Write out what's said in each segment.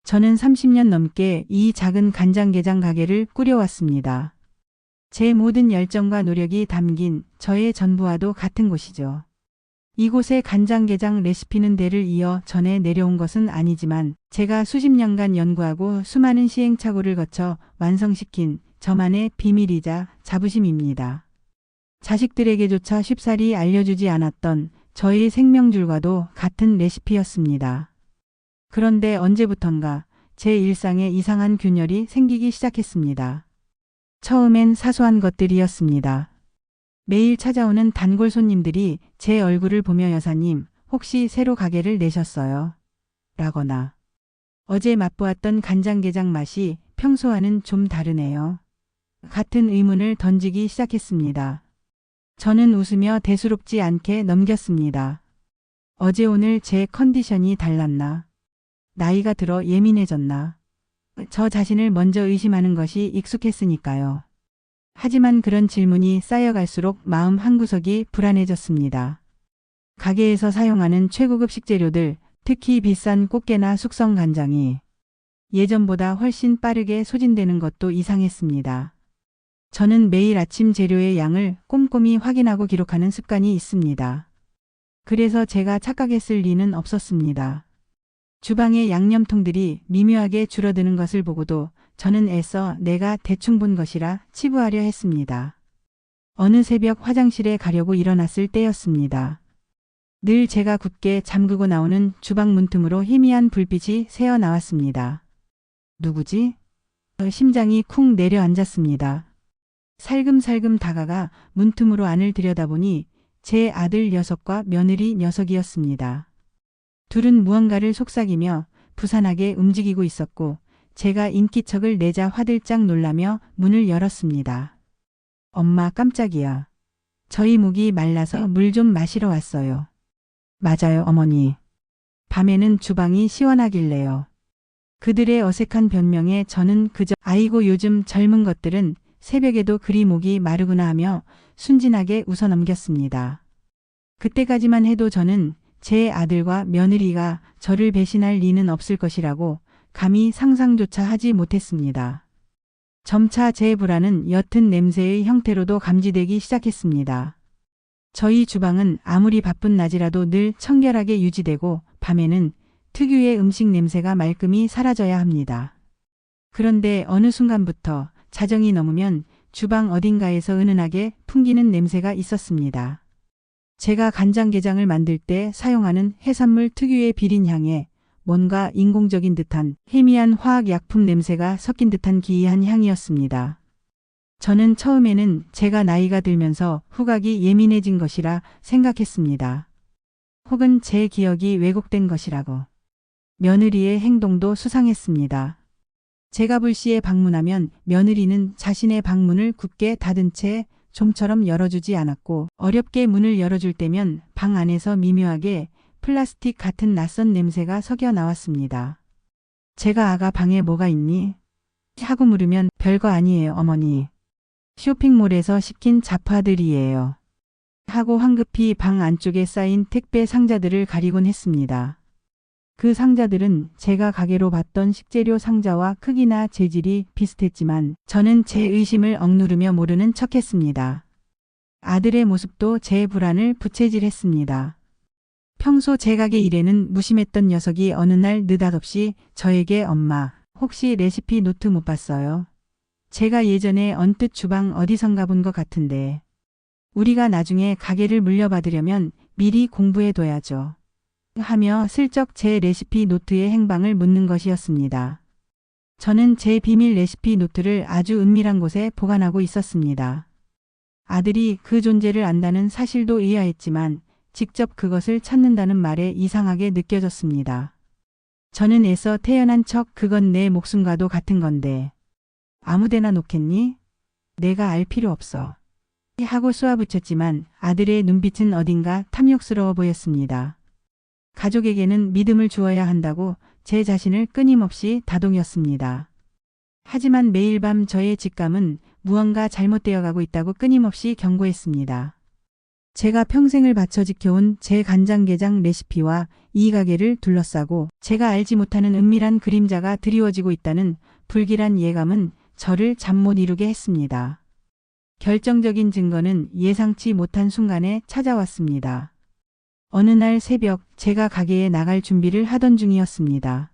저는 30년 넘게 이 작은 간장게장 가게를 꾸려왔습니다. 제 모든 열정과 노력이 담긴 저의 전부와도 같은 곳이죠. 이곳의 간장게장 레시피는 대를 이어 전해 내려온 것은 아니지만 제가 수십 년간 연구하고 수많은 시행착오를 거쳐 완성시킨 저만의 비밀이자 자부심입니다. 자식들에게조차 쉽사리 알려주지 않았던 저의 생명줄과도 같은 레시피였습니다. 그런데 언제부턴가 제 일상에 이상한 균열이 생기기 시작했습니다. 처음엔 사소한 것들이었습니다. 매일 찾아오는 단골 손님들이 제 얼굴을 보며 여사님, 혹시 새로 가게를 내셨어요? 라거나 어제 맛보았던 간장게장 맛이 평소와는 좀 다르네요. 같은 의문을 던지기 시작했습니다. 저는 웃으며 대수롭지 않게 넘겼습니다. 어제 오늘 제 컨디션이 달랐나? 나이가 들어 예민해졌나? 저 자신을 먼저 의심하는 것이 익숙했으니까요. 하지만 그런 질문이 쌓여갈수록 마음 한구석이 불안해졌습니다. 가게에서 사용하는 최고급 식재료들, 특히 비싼 꽃게나 숙성 간장이 예전보다 훨씬 빠르게 소진되는 것도 이상했습니다. 저는 매일 아침 재료의 양을 꼼꼼히 확인하고 기록하는 습관이 있습니다. 그래서 제가 착각했을 리는 없었습니다. 주방의 양념통들이 미묘하게 줄어드는 것을 보고도 저는 애써 내가 대충 본 것이라 치부하려 했습니다. 어느 새벽 화장실에 가려고 일어났을 때였습니다. 늘 제가 굳게 잠그고 나오는 주방 문틈으로 희미한 불빛이 새어 나왔습니다. 누구지? 심장이 쿵 내려앉았습니다. 살금살금 다가가 문틈으로 안을 들여다보니 제 아들 녀석과 며느리 녀석이었습니다. 둘은 무언가를 속삭이며 부산하게 움직이고 있었고 제가 인기척을 내자 화들짝 놀라며 문을 열었습니다. 엄마 깜짝이야. 저희 목이 말라서 물 좀 마시러 왔어요. 맞아요 어머니. 밤에는 주방이 시원하길래요. 그들의 어색한 변명에 저는 그저 아이고 요즘 젊은 것들은 새벽에도 그리 목이 마르구나 하며 순진하게 웃어넘겼습니다. 그때까지만 해도 저는 제 아들과 며느리가 저를 배신할 리는 없을 것이라고 감히 상상조차 하지 못했습니다. 점차 제 불안은 옅은 냄새의 형태로도 감지되기 시작했습니다. 저희 주방은 아무리 바쁜 낮이라도 늘 청결하게 유지되고 밤에는 특유의 음식 냄새가 말끔히 사라져야 합니다. 그런데 어느 순간부터 자정이 넘으면 주방 어딘가에서 은은하게 풍기는 냄새가 있었습니다. 제가 간장게장을 만들 때 사용하는 해산물 특유의 비린 향에 뭔가 인공적인 듯한 희미한 화학약품 냄새가 섞인 듯한 기이한 향이었습니다. 저는 처음에는 제가 나이가 들면서 후각이 예민해진 것이라 생각했습니다. 혹은 제 기억이 왜곡된 것이라고. 며느리의 행동도 수상했습니다. 제가 불시에 방문하면 며느리는 자신의 방문을 굳게 닫은 채 좀처럼 열어주지 않았고 어렵게 문을 열어줄 때면 방 안에서 미묘하게 플라스틱 같은 낯선 냄새가 석여 나왔습니다. 제가 아가 방에 뭐가 있니? 하고 물으면 별거 아니에요 어머니. 쇼핑몰에서 시킨 잡화들이에요. 하고 황급히 방 안쪽에 쌓인 택배 상자들을 가리곤 했습니다. 그 상자들은 제가 가게로 봤던 식재료 상자와 크기나 재질이 비슷했지만 저는 제 의심을 억누르며 모르는 척했습니다. 아들의 모습도 제 불안을 부채질했습니다. 평소 제 가게 일에는 무심했던 녀석이 어느 날 느닷없이 저에게 엄마, 혹시 레시피 노트 못 봤어요? 제가 예전에 언뜻 주방 어디선가 본 것 같은데. 우리가 나중에 가게를 물려받으려면 미리 공부해둬야죠. 하며 슬쩍 제 레시피 노트의 행방을 묻는 것이었습니다. 저는 제 비밀 레시피 노트를 아주 은밀한 곳에 보관하고 있었습니다. 아들이 그 존재를 안다는 사실도 의아했지만 직접 그것을 찾는다는 말에 이상하게 느껴졌습니다. 저는 애써 태연한 척 그건 내 목숨과도 같은 건데 아무데나 놓겠니? 내가 알 필요 없어. 하고 쏘아붙였지만 아들의 눈빛은 어딘가 탐욕스러워 보였습니다. 가족에게는 믿음을 주어야 한다고 제 자신을 끊임없이 다독였습니다. 하지만 매일 밤 저의 직감은 무언가 잘못되어 가고 있다고 끊임없이 경고했습니다. 제가 평생을 바쳐 지켜온 제 간장게장 레시피와 이 가게를 둘러싸고 제가 알지 못하는 은밀한 그림자가 드리워지고 있다는 불길한 예감은 저를 잠 못 이루게 했습니다. 결정적인 증거는 예상치 못한 순간에 찾아왔습니다. 어느 날 새벽 제가 가게에 나갈 준비를 하던 중이었습니다.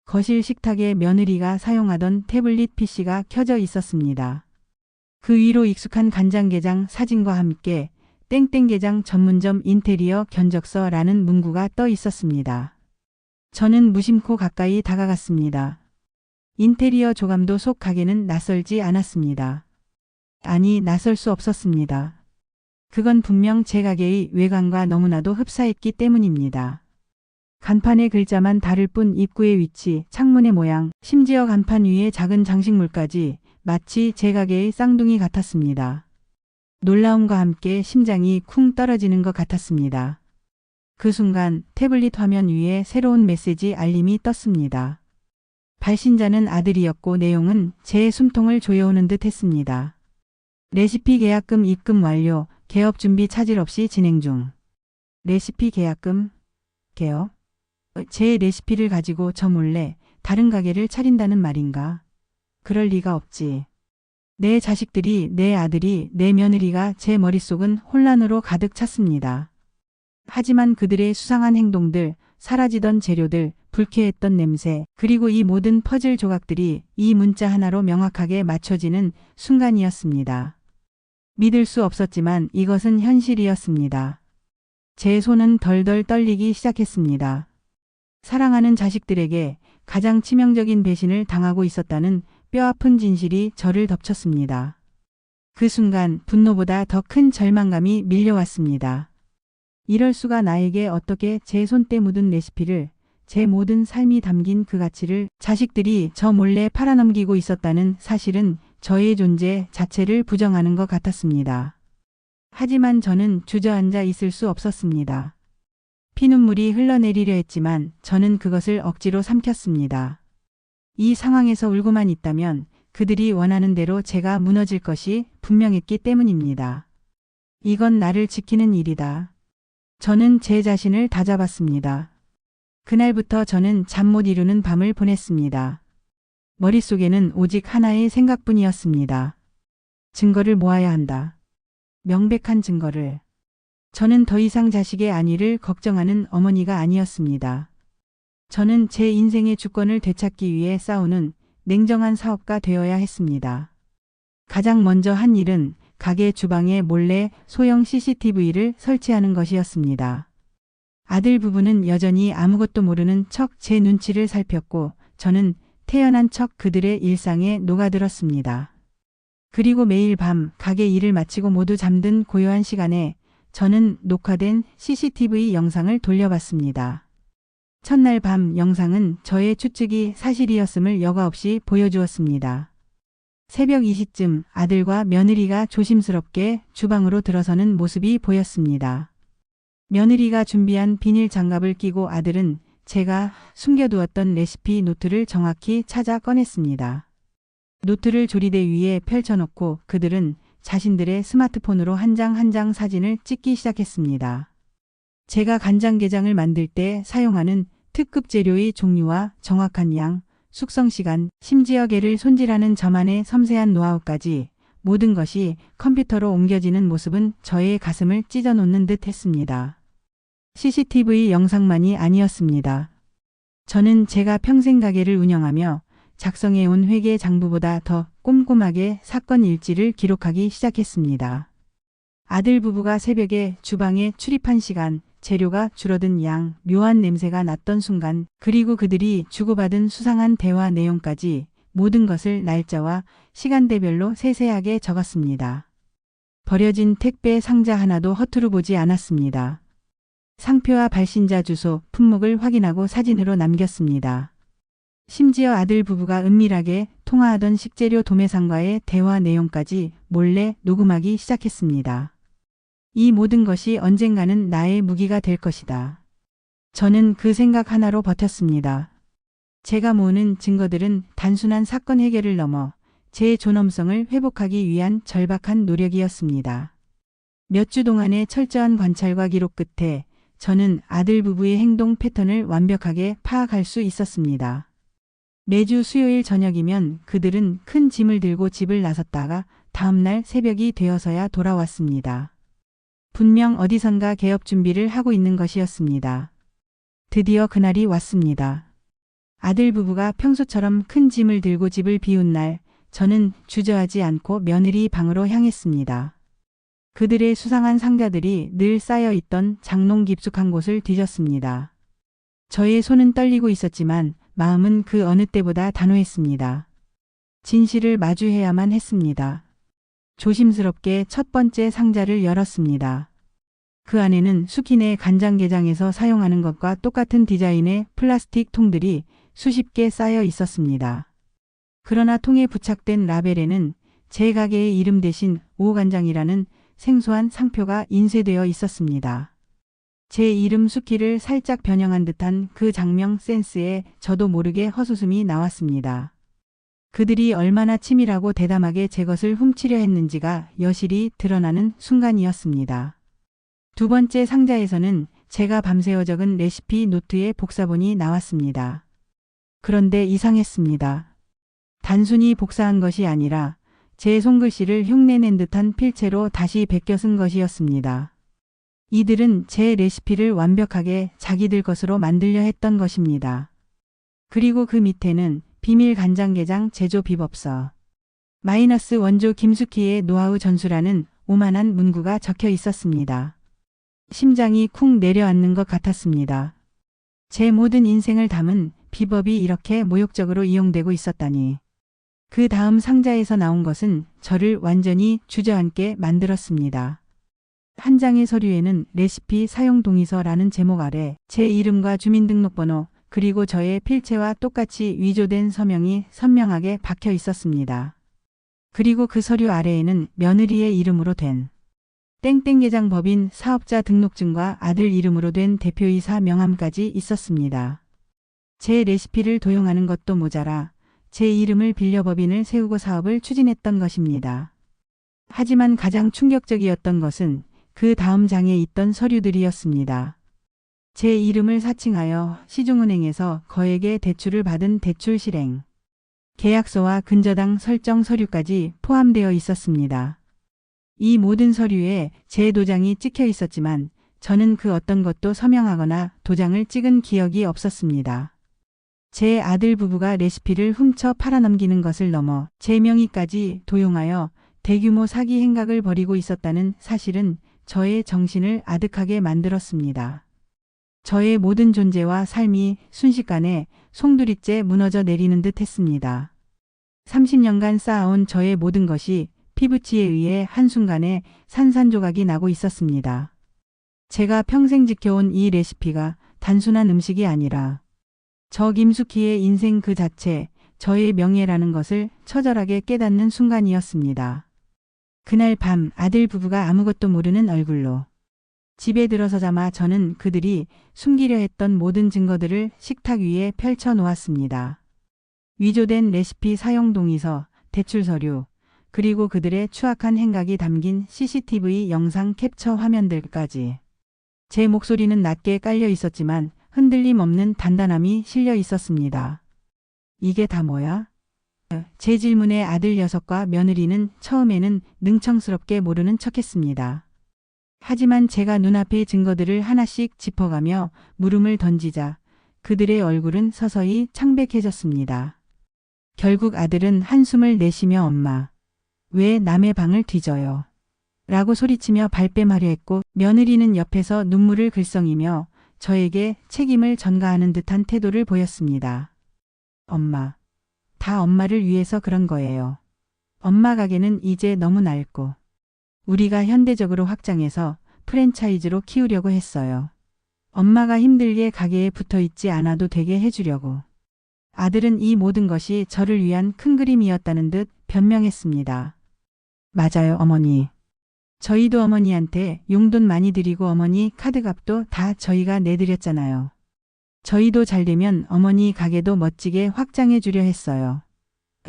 거실 식탁에 며느리가 사용하던 태블릿 PC가 켜져 있었습니다. 그 위로 익숙한 간장게장 사진과 함께 땡땡게장 전문점 인테리어 견적서라는 문구가 떠 있었습니다. 저는 무심코 가까이 다가갔습니다. 인테리어 조감도 속 가게는 낯설지 않았습니다. 아니, 낯설 수 없었습니다. 그건 분명 제 가게의 외관과 너무나도 흡사했기 때문입니다. 간판의 글자만 다를 뿐 입구의 위치, 창문의 모양, 심지어 간판 위에 작은 장식물까지 마치 제 가게의 쌍둥이 같았습니다. 놀라움과 함께 심장이 쿵 떨어지는 것 같았습니다. 그 순간 태블릿 화면 위에 새로운 메시지 알림이 떴습니다. 발신자는 아들이었고 내용은 제 숨통을 조여오는 듯 했습니다. 레시피 계약금 입금 완료, 개업 준비 차질 없이 진행 중. 레시피 계약금, 개업? 제 레시피를 가지고 저 몰래 다른 가게를 차린다는 말인가? 그럴 리가 없지. 내 자식들이, 내 아들이, 내 며느리가 제 머릿속은 혼란으로 가득 찼습니다. 하지만 그들의 수상한 행동들, 사라지던 재료들, 불쾌했던 냄새, 그리고 이 모든 퍼즐 조각들이 이 문자 하나로 명확하게 맞춰지는 순간이었습니다. 믿을 수 없었지만 이것은 현실이었습니다. 제 손은 덜덜 떨리기 시작했습니다. 사랑하는 자식들에게 가장 치명적인 배신을 당하고 있었다는 뼈아픈 진실이 저를 덮쳤습니다. 그 순간 분노보다 더 큰 절망감이 밀려왔습니다. 이럴 수가, 나에게 어떻게 제 손때 묻은 레시피를, 제 모든 삶이 담긴 그 가치를 자식들이 저 몰래 팔아넘기고 있었다는 사실은 저의 존재 자체를 부정하는 것 같았습니다. 하지만 저는 주저앉아 있을 수 없었습니다. 피눈물이 흘러내리려 했지만 저는 그것을 억지로 삼켰습니다. 이 상황에서 울고만 있다면 그들이 원하는 대로 제가 무너질 것이 분명했기 때문입니다. 이건 나를 지키는 일이다. 저는 제 자신을 다잡았습니다. 그날부터 저는 잠 못 이루는 밤을 보냈습니다. 머릿속에는 오직 하나의 생각뿐이었습니다. 증거를 모아야 한다. 명백한 증거를. 저는 더 이상 자식의 안위를 걱정하는 어머니가 아니었습니다. 저는 제 인생의 주권을 되찾기 위해 싸우는 냉정한 사업가 되어야 했습니다. 가장 먼저 한 일은 가게 주방에 몰래 소형 CCTV를 설치하는 것이었습니다. 아들 부부는 여전히 아무것도 모르는 척 제 눈치를 살폈고 저는 태연한 척 그들의 일상에 녹아들었습니다. 그리고 매일 밤 가게 일을 마치고 모두 잠든 고요한 시간에 저는 녹화된 CCTV 영상을 돌려봤습니다. 첫날 밤 영상은 저의 추측이 사실이었음을 여과없이 보여주었습니다. 새벽 2시쯤 아들과 며느리가 조심스럽게 주방으로 들어서는 모습이 보였습니다. 며느리가 준비한 비닐 장갑을 끼고 아들은 제가 숨겨두었던 레시피 노트를 정확히 찾아 꺼냈습니다. 노트를 조리대 위에 펼쳐놓고 그들은 자신들의 스마트폰으로 한 장 한 장 사진을 찍기 시작했습니다. 제가 간장게장을 만들 때 사용하는 특급 재료의 종류와 정확한 양, 숙성 시간, 심지어 게를 손질하는 저만의 섬세한 노하우까지 모든 것이 컴퓨터로 옮겨지는 모습은 저의 가슴을 찢어놓는 듯 했습니다. CCTV 영상만이 아니었습니다. 저는 제가 평생 가게를 운영하며 작성해온 회계 장부보다 더 꼼꼼하게 사건 일지를 기록하기 시작했습니다. 아들 부부가 새벽에 주방에 출입한 시간, 재료가 줄어든 양, 묘한 냄새가 났던 순간, 그리고 그들이 주고받은 수상한 대화 내용까지 모든 것을 날짜와 시간대별로 세세하게 적었습니다. 버려진 택배 상자 하나도 허투루 보지 않았습니다. 상표와 발신자 주소, 품목을 확인하고 사진으로 남겼습니다. 심지어 아들 부부가 은밀하게 통화하던 식재료 도매상과의 대화 내용까지 몰래 녹음하기 시작했습니다. 이 모든 것이 언젠가는 나의 무기가 될 것이다. 저는 그 생각 하나로 버텼습니다. 제가 모으는 증거들은 단순한 사건 해결을 넘어 제 존엄성을 회복하기 위한 절박한 노력이었습니다. 몇 주 동안의 철저한 관찰과 기록 끝에 저는 아들 부부의 행동 패턴을 완벽하게 파악할 수 있었습니다. 매주 수요일 저녁이면 그들은 큰 짐을 들고 집을 나섰다가 다음날 새벽이 되어서야 돌아왔습니다. 분명 어디선가 개업 준비를 하고 있는 것이었습니다. 드디어 그날이 왔습니다. 아들 부부가 평소처럼 큰 짐을 들고 집을 비운 날, 저는 주저하지 않고 며느리 방으로 향했습니다. 그들의 수상한 상자들이 늘 쌓여 있던 장롱 깊숙한 곳을 뒤졌습니다. 저의 손은 떨리고 있었지만 마음은 그 어느 때보다 단호했습니다. 진실을 마주해야만 했습니다. 조심스럽게 첫 번째 상자를 열었습니다. 그 안에는 수키네 간장게장에서 사용하는 것과 똑같은 디자인의 플라스틱 통들이 수십 개 쌓여 있었습니다. 그러나 통에 부착된 라벨에는 제 가게의 이름 대신 오간장이라는 생소한 상표가 인쇄되어 있었습니다. 제 이름 수키를 살짝 변형한 듯한 그 장명 센스에 저도 모르게 헛웃음이 나왔습니다. 그들이 얼마나 치밀하고 대담하게 제 것을 훔치려 했는지가 여실히 드러나는 순간이었습니다. 두 번째 상자에서는 제가 밤새워 적은 레시피 노트의 복사본이 나왔습니다. 그런데 이상했습니다. 단순히 복사한 것이 아니라 제 손글씨를 흉내낸 듯한 필체로 다시 베껴 쓴 것이었습니다. 이들은 제 레시피를 완벽하게 자기들 것으로 만들려 했던 것입니다. 그리고 그 밑에는 비밀 간장게장 제조 비법서, 마이너스 원조 김숙희의 노하우 전수라는 오만한 문구가 적혀 있었습니다. 심장이 쿵 내려앉는 것 같았습니다. 제 모든 인생을 담은 비법이 이렇게 모욕적으로 이용되고 있었다니. 그 다음 상자에서 나온 것은 저를 완전히 주저앉게 만들었습니다. 한 장의 서류에는 레시피 사용 동의서라는 제목 아래 제 이름과 주민등록번호 그리고 저의 필체와 똑같이 위조된 서명이 선명하게 박혀 있었습니다. 그리고 그 서류 아래에는 며느리의 이름으로 된 땡땡게장 법인 사업자 등록증과 아들 이름으로 된 대표이사 명함까지 있었습니다. 제 레시피를 도용하는 것도 모자라 제 이름을 빌려 법인을 세우고 사업을 추진했던 것입니다. 하지만 가장 충격적이었던 것은 그 다음 장에 있던 서류들이었습니다. 제 이름을 사칭하여 시중은행에서 거액의 대출을 받은 대출 실행, 계약서와 근저당 설정 서류까지 포함되어 있었습니다. 이 모든 서류에 제 도장이 찍혀 있었지만 저는 그 어떤 것도 서명하거나 도장을 찍은 기억이 없었습니다. 제 아들 부부가 레시피를 훔쳐 팔아넘기는 것을 넘어 제 명의까지 도용하여 대규모 사기 행각을 벌이고 있었다는 사실은 저의 정신을 아득하게 만들었습니다. 저의 모든 존재와 삶이 순식간에 송두리째 무너져 내리는 듯 했습니다. 30년간 쌓아온 저의 모든 것이 피부치에 의해 한순간에 산산조각이 나고 있었습니다. 제가 평생 지켜온 이 레시피가 단순한 음식이 아니라 저 김숙희의 인생 그 자체, 저의 명예라는 것을 처절하게 깨닫는 순간이었습니다. 그날 밤 아들 부부가 아무것도 모르는 얼굴로 집에 들어서자마 저는 그들이 숨기려 했던 모든 증거들을 식탁 위에 펼쳐 놓았습니다. 위조된 레시피 사용 동의서, 대출 서류, 그리고 그들의 추악한 행각이 담긴 CCTV 영상 캡처 화면들까지. 제 목소리는 낮게 깔려 있었지만 흔들림 없는 단단함이 실려 있었습니다. 이게 다 뭐야? 제 질문에 아들 녀석과 며느리는 처음에는 능청스럽게 모르는 척했습니다. 하지만 제가 눈앞의 증거들을 하나씩 짚어가며 물음을 던지자 그들의 얼굴은 서서히 창백해졌습니다. 결국 아들은 한숨을 내쉬며 엄마, 왜 남의 방을 뒤져요? 라고 소리치며 발뺌하려 했고 며느리는 옆에서 눈물을 글썽이며 저에게 책임을 전가하는 듯한 태도를 보였습니다. 엄마, 다 엄마를 위해서 그런 거예요. 엄마 가게는 이제 너무 낡고 우리가 현대적으로 확장해서 프랜차이즈로 키우려고 했어요. 엄마가 힘들게 가게에 붙어 있지 않아도 되게 해주려고. 아들은 이 모든 것이 저를 위한 큰 그림이었다는 듯 변명했습니다. 맞아요, 어머니. 저희도 어머니한테 용돈 많이 드리고 어머니 카드값도 다 저희가 내드렸잖아요. 저희도 잘 되면 어머니 가게도 멋지게 확장해 주려 했어요.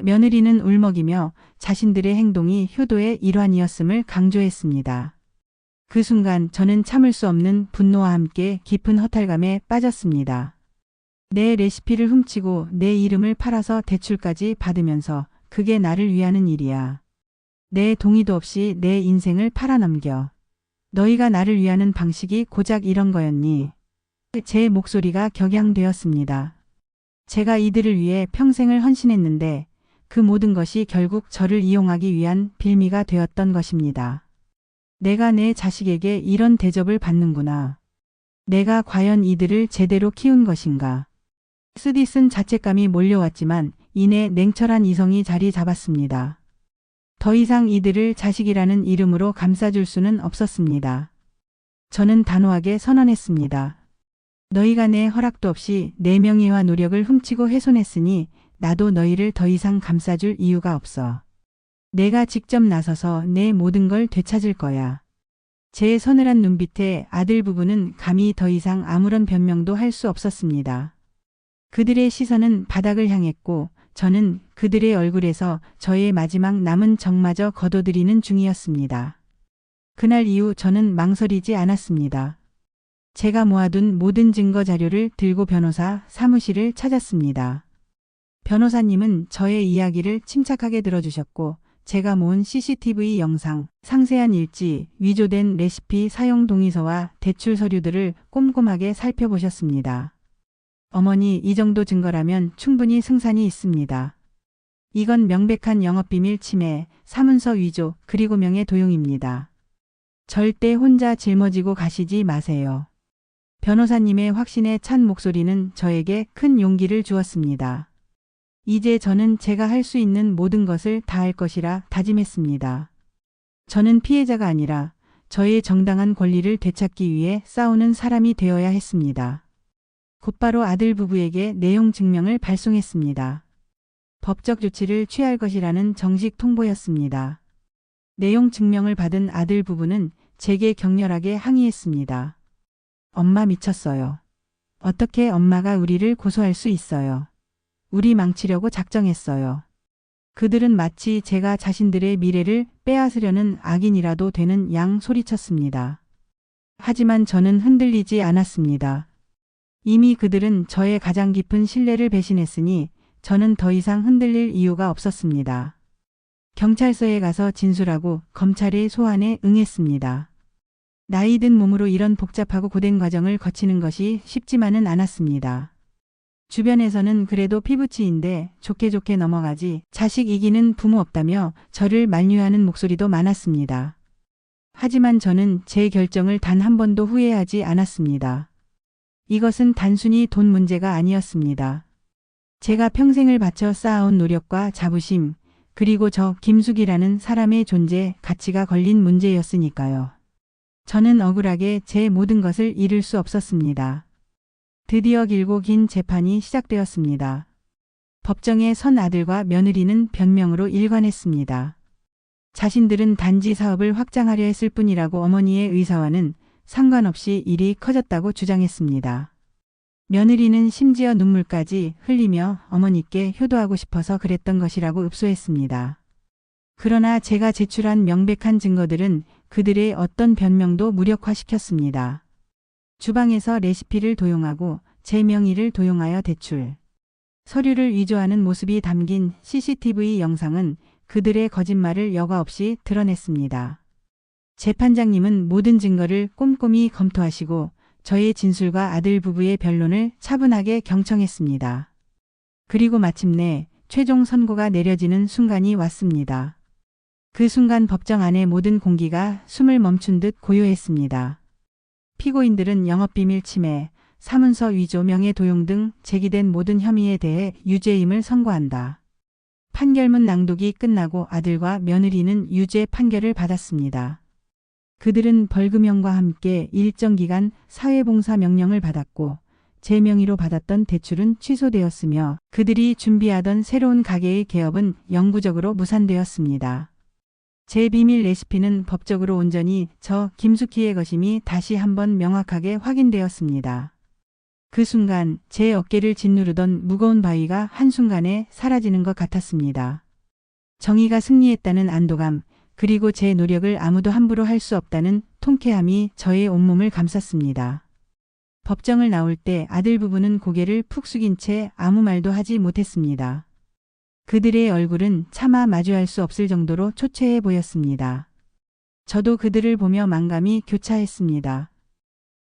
며느리는 울먹이며 자신들의 행동이 효도의 일환이었음을 강조했습니다. 그 순간 저는 참을 수 없는 분노와 함께 깊은 허탈감에 빠졌습니다. 내 레시피를 훔치고 내 이름을 팔아서 대출까지 받으면서 그게 나를 위하는 일이야. 내 동의도 없이 내 인생을 팔아넘겨. 너희가 나를 위하는 방식이 고작 이런 거였니? 제 목소리가 격양되었습니다. 제가 이들을 위해 평생을 헌신했는데 그 모든 것이 결국 저를 이용하기 위한 빌미가 되었던 것입니다. 내가 내 자식에게 이런 대접을 받는구나. 내가 과연 이들을 제대로 키운 것인가? 쓰디쓴 자책감이 몰려왔지만 이내 냉철한 이성이 자리 잡았습니다. 더 이상 이들을 자식이라는 이름으로 감싸줄 수는 없었습니다. 저는 단호하게 선언했습니다. 너희가 내 허락도 없이 내 명예와 노력을 훔치고 훼손했으니 나도 너희를 더 이상 감싸줄 이유가 없어. 내가 직접 나서서 내 모든 걸 되찾을 거야. 제 서늘한 눈빛에 아들 부부는 감히 더 이상 아무런 변명도 할 수 없었습니다. 그들의 시선은 바닥을 향했고 저는 그들의 얼굴에서 저의 마지막 남은 정마저 거둬들이는 중이었습니다. 그날 이후 저는 망설이지 않았습니다. 제가 모아둔 모든 증거 자료를 들고 변호사 사무실을 찾았습니다. 변호사님은 저의 이야기를 침착하게 들어주셨고 제가 모은 CCTV 영상, 상세한 일지, 위조된 레시피 사용 동의서와 대출 서류들을 꼼꼼하게 살펴보셨습니다. 어머니, 이 정도 증거라면 충분히 승산이 있습니다. 이건 명백한 영업비밀 침해, 사문서 위조, 그리고 명예 도용입니다. 절대 혼자 짊어지고 가시지 마세요. 변호사님의 확신에 찬 목소리는 저에게 큰 용기를 주었습니다. 이제 저는 제가 할 수 있는 모든 것을 다할 것이라 다짐했습니다. 저는 피해자가 아니라 저의 정당한 권리를 되찾기 위해 싸우는 사람이 되어야 했습니다. 곧바로 아들 부부에게 내용 증명을 발송했습니다. 법적 조치를 취할 것이라는 정식 통보였습니다. 내용 증명을 받은 아들 부부는 제게 격렬하게 항의했습니다. 엄마 미쳤어요. 어떻게 엄마가 우리를 고소할 수 있어요. 우리 망치려고 작정했어요. 그들은 마치 제가 자신들의 미래를 빼앗으려는 악인이라도 되는 양 소리쳤습니다. 하지만 저는 흔들리지 않았습니다. 이미 그들은 저의 가장 깊은 신뢰를 배신했으니 저는 더 이상 흔들릴 이유가 없었습니다. 경찰서에 가서 진술하고 검찰의 소환에 응했습니다. 나이 든 몸으로 이런 복잡하고 고된 과정을 거치는 것이 쉽지만은 않았습니다. 주변에서는 그래도 피부치인데 좋게 좋게 넘어가지 자식 이기는 부모 없다며 저를 만류하는 목소리도 많았습니다. 하지만 저는 제 결정을 단 한 번도 후회하지 않았습니다. 이것은 단순히 돈 문제가 아니었습니다. 제가 평생을 바쳐 쌓아온 노력과 자부심, 그리고 저 김숙이라는 사람의 존재, 가치가 걸린 문제였으니까요. 저는 억울하게 제 모든 것을 잃을 수 없었습니다. 드디어 길고 긴 재판이 시작되었습니다. 법정에 선 아들과 며느리는 변명으로 일관했습니다. 자신들은 단지 사업을 확장하려 했을 뿐이라고 어머니의 의사와는 상관없이 일이 커졌다고 주장했습니다. 며느리는 심지어 눈물까지 흘리며 어머니께 효도하고 싶어서 그랬던 것이라고 읍소했습니다. 그러나 제가 제출한 명백한 증거들은 그들의 어떤 변명도 무력화시켰습니다. 주방에서 레시피를 도용하고 제 명의를 도용하여 대출, 서류를 위조하는 모습이 담긴 CCTV 영상은 그들의 거짓말을 여과 없이 드러냈습니다. 재판장님은 모든 증거를 꼼꼼히 검토하시고 저의 진술과 아들 부부의 변론을 차분하게 경청했습니다. 그리고 마침내 최종 선고가 내려지는 순간이 왔습니다. 그 순간 법정 안의 모든 공기가 숨을 멈춘 듯 고요했습니다. 피고인들은 영업비밀 침해, 사문서 위조, 명예 도용 등 제기된 모든 혐의에 대해 유죄임을 선고한다. 판결문 낭독이 끝나고 아들과 며느리는 유죄 판결을 받았습니다. 그들은 벌금형과 함께 일정 기간 사회봉사 명령을 받았고 제 명의로 받았던 대출은 취소되었으며 그들이 준비하던 새로운 가게의 개업은 영구적으로 무산되었습니다. 제 비밀 레시피는 법적으로 온전히 저 김숙희의 것임이 다시 한번 명확하게 확인되었습니다. 그 순간 제 어깨를 짓누르던 무거운 바위가 한순간에 사라지는 것 같았습니다. 정의가 승리했다는 안도감, 그리고 제 노력을 아무도 함부로 할 수 없다는 통쾌함이 저의 온몸을 감쌌습니다. 법정을 나올 때 아들 부부는 고개를 푹 숙인 채 아무 말도 하지 못했습니다. 그들의 얼굴은 차마 마주할 수 없을 정도로 초췌해 보였습니다. 저도 그들을 보며 만감이 교차했습니다.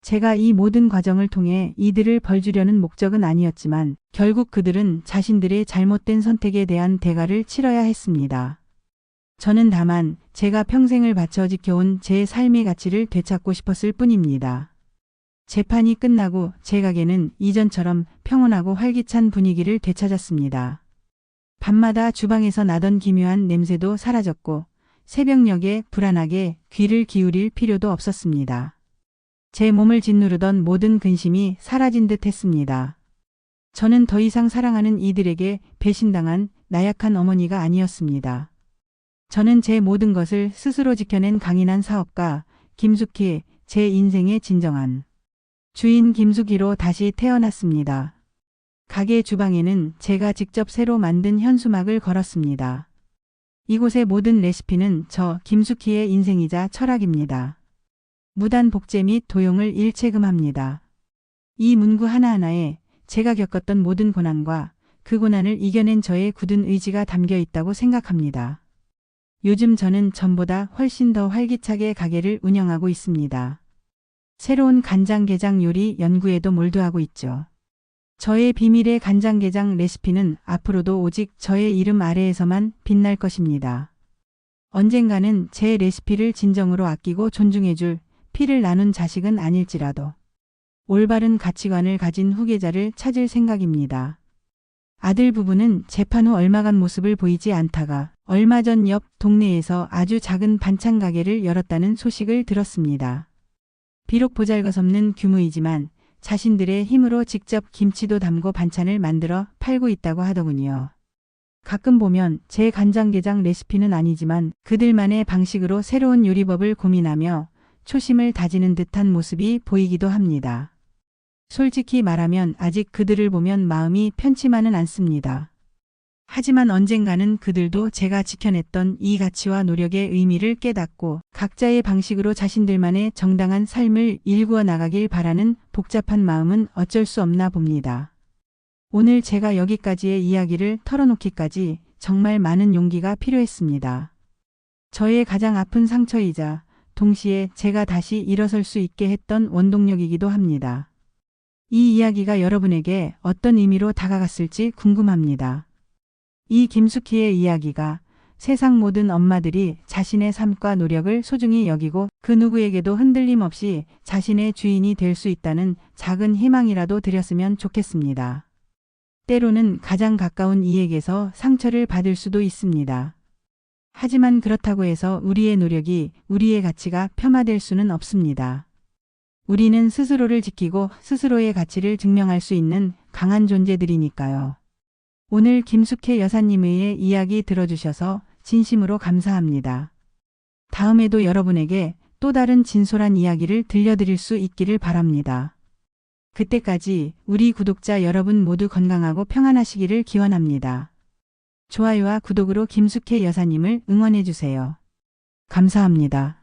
제가 이 모든 과정을 통해 이들을 벌주려는 목적은 아니었지만 결국 그들은 자신들의 잘못된 선택에 대한 대가를 치러야 했습니다. 저는 다만 제가 평생을 바쳐 지켜온 제 삶의 가치를 되찾고 싶었을 뿐입니다. 재판이 끝나고 제 가게는 이전처럼 평온하고 활기찬 분위기를 되찾았습니다. 밤마다 주방에서 나던 기묘한 냄새도 사라졌고 새벽녘에 불안하게 귀를 기울일 필요도 없었습니다. 제 몸을 짓누르던 모든 근심이 사라진 듯 했습니다. 저는 더 이상 사랑하는 이들에게 배신당한 나약한 어머니가 아니었습니다. 저는 제 모든 것을 스스로 지켜낸 강인한 사업가 김숙희, 제 인생의 진정한 주인 김숙희로 다시 태어났습니다. 가게 주방에는 제가 직접 새로 만든 현수막을 걸었습니다. 이곳의 모든 레시피는 저 김숙희의 인생이자 철학입니다. 무단 복제 및 도용을 일체금합니다. 이 문구 하나하나에 제가 겪었던 모든 고난과 그 고난을 이겨낸 저의 굳은 의지가 담겨 있다고 생각합니다. 요즘 저는 전보다 훨씬 더 활기차게 가게를 운영하고 있습니다. 새로운 간장게장 요리 연구에도 몰두하고 있죠. 저의 비밀의 간장게장 레시피는 앞으로도 오직 저의 이름 아래에서만 빛날 것입니다. 언젠가는 제 레시피를 진정으로 아끼고 존중해줄 피를 나눈 자식은 아닐지라도 올바른 가치관을 가진 후계자를 찾을 생각입니다. 아들 부부는 재판 후 얼마간 모습을 보이지 않다가 얼마 전 옆 동네에서 아주 작은 반찬 가게를 열었다는 소식을 들었습니다. 비록 보잘것없는 규모이지만 자신들의 힘으로 직접 김치도 담고 반찬을 만들어 팔고 있다고 하더군요. 가끔 보면 제 간장게장 레시피는 아니지만 그들만의 방식으로 새로운 요리법을 고민하며 초심을 다지는 듯한 모습이 보이기도 합니다. 솔직히 말하면 아직 그들을 보면 마음이 편치만은 않습니다. 하지만 언젠가는 그들도 제가 지켜냈던 이 가치와 노력의 의미를 깨닫고 각자의 방식으로 자신들만의 정당한 삶을 일구어 나가길 바라는 복잡한 마음은 어쩔 수 없나 봅니다. 오늘 제가 여기까지의 이야기를 털어놓기까지 정말 많은 용기가 필요했습니다. 저의 가장 아픈 상처이자 동시에 제가 다시 일어설 수 있게 했던 원동력이기도 합니다. 이 이야기가 여러분에게 어떤 의미로 다가갔을지 궁금합니다. 이 김숙희의 이야기가 세상 모든 엄마들이 자신의 삶과 노력을 소중히 여기고 그 누구에게도 흔들림 없이 자신의 주인이 될 수 있다는 작은 희망이라도 드렸으면 좋겠습니다. 때로는 가장 가까운 이에게서 상처를 받을 수도 있습니다. 하지만 그렇다고 해서 우리의 노력이 우리의 가치가 폄하될 수는 없습니다. 우리는 스스로를 지키고 스스로의 가치를 증명할 수 있는 강한 존재들이니까요. 오늘 김숙희 여사님의 이야기 들어주셔서 진심으로 감사합니다. 다음에도 여러분에게 또 다른 진솔한 이야기를 들려드릴 수 있기를 바랍니다. 그때까지 우리 구독자 여러분 모두 건강하고 평안하시기를 기원합니다. 좋아요와 구독으로 김숙희 여사님을 응원해주세요. 감사합니다.